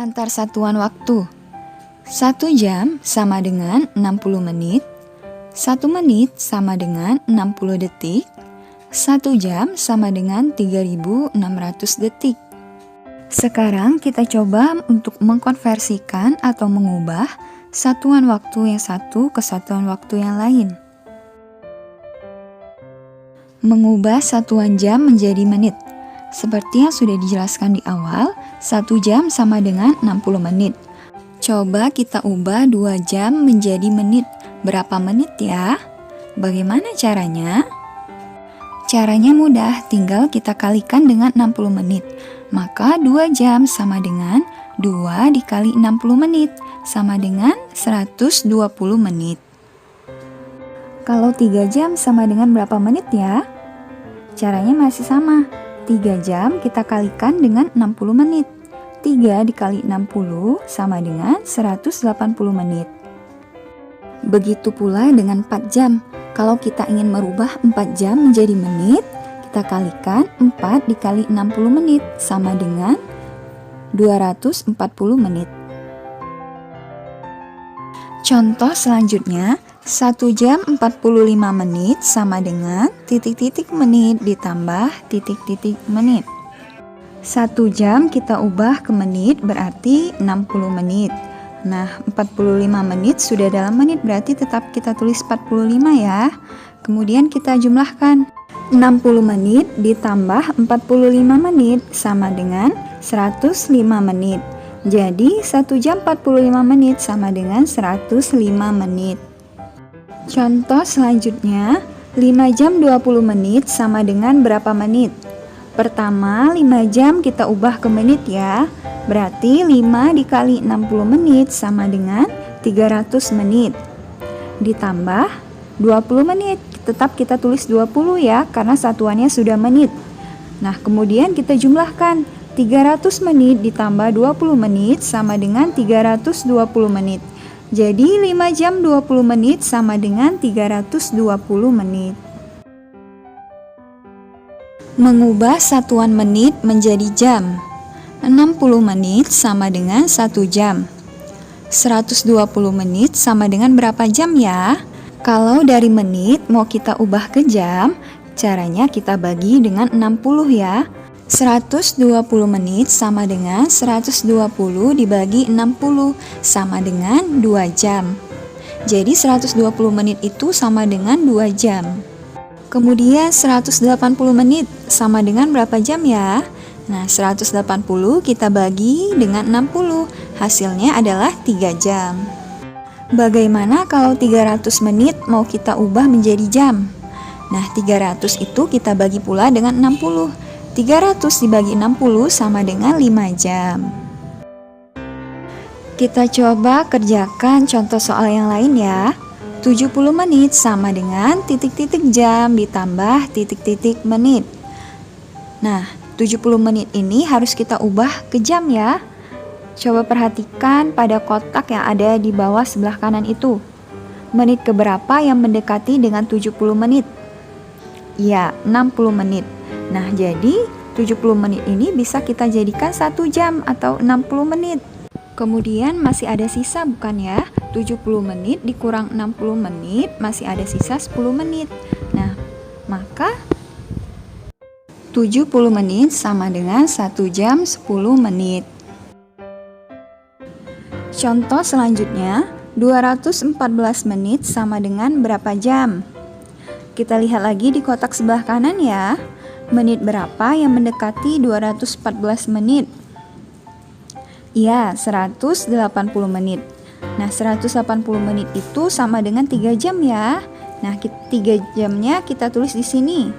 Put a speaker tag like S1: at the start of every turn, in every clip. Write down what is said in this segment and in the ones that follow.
S1: Antar satuan waktu. 1 jam sama dengan 60 menit. 1 menit sama dengan 60 detik. 1 jam sama dengan 3600 detik. Sekarang kita coba untuk mengkonversikan atau mengubah satuan waktu yang satu ke satuan waktu yang lain. Mengubah satuan jam menjadi menit. Seperti yang sudah dijelaskan di awal, 1 jam sama dengan 60 menit. Coba kita ubah 2 jam menjadi menit. Berapa menit ya? Bagaimana caranya? Caranya mudah, tinggal kita kalikan dengan 60 menit. Maka 2 jam sama dengan 2 dikali 60 menit, sama dengan 120 menit. Kalau 3 jam sama dengan berapa menit ya? Caranya masih sama. 3 jam kita kalikan dengan 60 menit. 3 dikali 60 sama dengan 180 menit. Begitu pula dengan 4 jam. Kalau kita ingin merubah 4 jam menjadi menit, kita kalikan 4 dikali 60 menit sama dengan 240 menit. Contoh selanjutnya, 1 jam 45 menit sama dengan titik-titik menit ditambah titik-titik menit. 1 jam kita ubah ke menit berarti 60 menit. Nah, 45 menit sudah dalam menit berarti tetap kita tulis 45 ya. Kemudian kita jumlahkan. 60 menit ditambah 45 menit sama dengan 105 menit. Jadi 1 jam 45 menit sama dengan 105 menit. Contoh selanjutnya, 5 jam 20 menit sama dengan berapa menit? Pertama, 5 jam kita ubah ke menit ya. Berarti 5 dikali 60 menit sama dengan 300 menit. Ditambah 20 menit. Tetap kita tulis 20 ya, karena satuannya sudah menit. Nah, kemudian kita jumlahkan. 300 menit ditambah 20 menit sama dengan 320 menit. Jadi 5 jam 20 menit sama dengan 320 menit. Mengubah satuan menit menjadi jam. 60 menit sama dengan 1 jam. 120 menit sama dengan berapa jam ya? Kalau dari menit mau kita ubah ke jam, caranya kita bagi dengan 60 ya. 120 menit sama dengan 120 dibagi 60 sama dengan 2 jam. Jadi 120 menit itu sama dengan 2 jam. Kemudian 180 menit sama dengan berapa jam ya? Nah, 180 kita bagi dengan 60, hasilnya adalah 3 jam. Bagaimana kalau 300 menit mau kita ubah menjadi jam? Nah, 300 itu kita bagi pula dengan 60. 300 dibagi 60 sama dengan 5 jam. Kita coba kerjakan contoh soal yang lain ya. 70 menit sama dengan titik-titik jam ditambah titik-titik menit. Nah, 70 menit ini harus kita ubah ke jam ya. Coba perhatikan pada kotak yang ada di bawah sebelah kanan itu. Menit keberapa yang mendekati dengan 70 menit? Ya, 60 menit. Nah, jadi 70 menit ini bisa kita jadikan 1 jam atau 60 menit. Kemudian masih ada sisa bukan ya? 70 menit dikurang 60 menit masih ada sisa 10 menit. Nah, maka 70 menit sama dengan 1 jam 10 menit. Contoh selanjutnya, 214 menit sama dengan berapa jam? Kita lihat lagi di kotak sebelah kanan ya. Menit berapa yang mendekati 214 menit? Ya, 180 menit. Nah, 180 menit itu sama dengan 3 jam ya. Nah, 3 jamnya kita tulis di sini.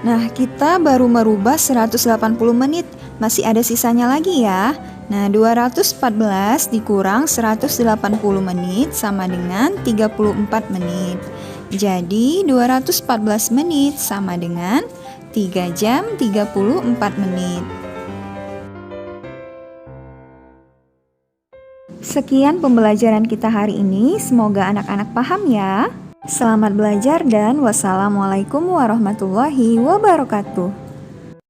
S1: Nah, kita baru merubah 180 menit. Masih ada sisanya lagi ya. Nah, 214 dikurang 180 menit sama dengan 34 menit. Jadi 214 menit sama dengan 3 jam 34 menit. Sekian pembelajaran kita hari ini. Semoga anak-anak paham ya. Selamat belajar dan wassalamualaikum warahmatullahi wabarakatuh.